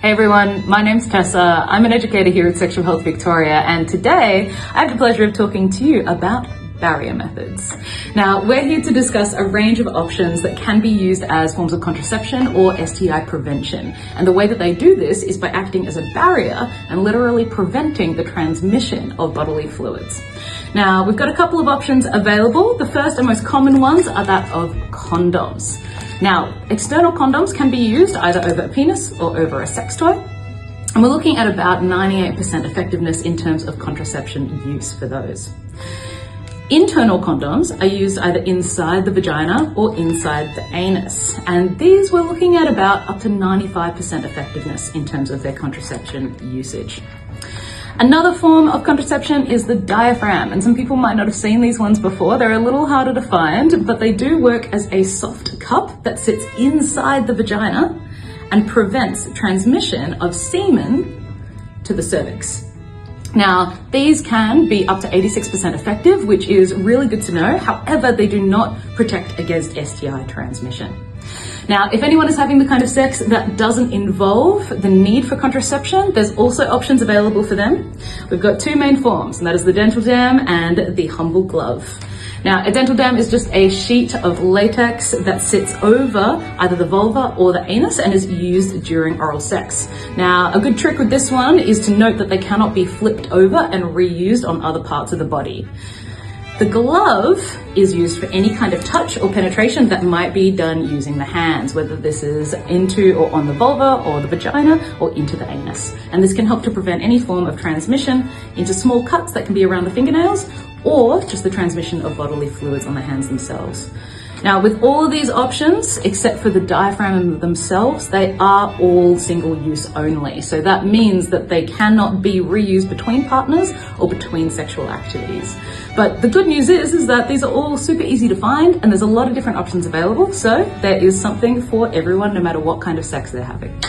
Hey everyone, my name's Tessa. I'm an educator here at Sexual Health Victoria, and today I have the pleasure of talking to you about barrier methods. Now, we're here to discuss a range of options that can be used as forms of contraception or STI prevention. And the way that they do this is by acting as a barrier and literally preventing the transmission of bodily fluids. Now, we've got a couple of options available. The first and most common ones are that of condoms. Now, external condoms can be used either over a penis or over a sex toy. And we're looking at about 98% effectiveness in terms of contraception use for those. Internal condoms are used either inside the vagina or inside the anus. And these we're looking at about up to 95% effectiveness in terms of their contraception usage. Another form of contraception is the diaphragm, and some people might not have seen these ones before. They're a little harder to find, but they do work as a soft cup that sits inside the vagina and prevents transmission of semen to the cervix. Now, these can be up to 86% effective, which is really good to know. However, they do not protect against STI transmission. Now, if anyone is having the kind of sex that doesn't involve the need for contraception, there's also options available for them. We've got two main forms, and that is the dental dam and the humble glove. Now, a dental dam is just a sheet of latex that sits over either the vulva or the anus and is used during oral sex. Now, a good trick with this one is to note that they cannot be flipped over and reused on other parts of the body. The glove is used for any kind of touch or penetration that might be done using the hands, whether this is into or on the vulva or the vagina or into the anus. And this can help to prevent any form of transmission into small cuts that can be around the fingernails or just the transmission of bodily fluids on the hands themselves. Now, with all of these options, except for the diaphragm themselves, they are all single use only. So that means that they cannot be reused between partners or between sexual activities. But the good news is that these are all super easy to find and there's a lot of different options available. So there is something for everyone, no matter what kind of sex they're having.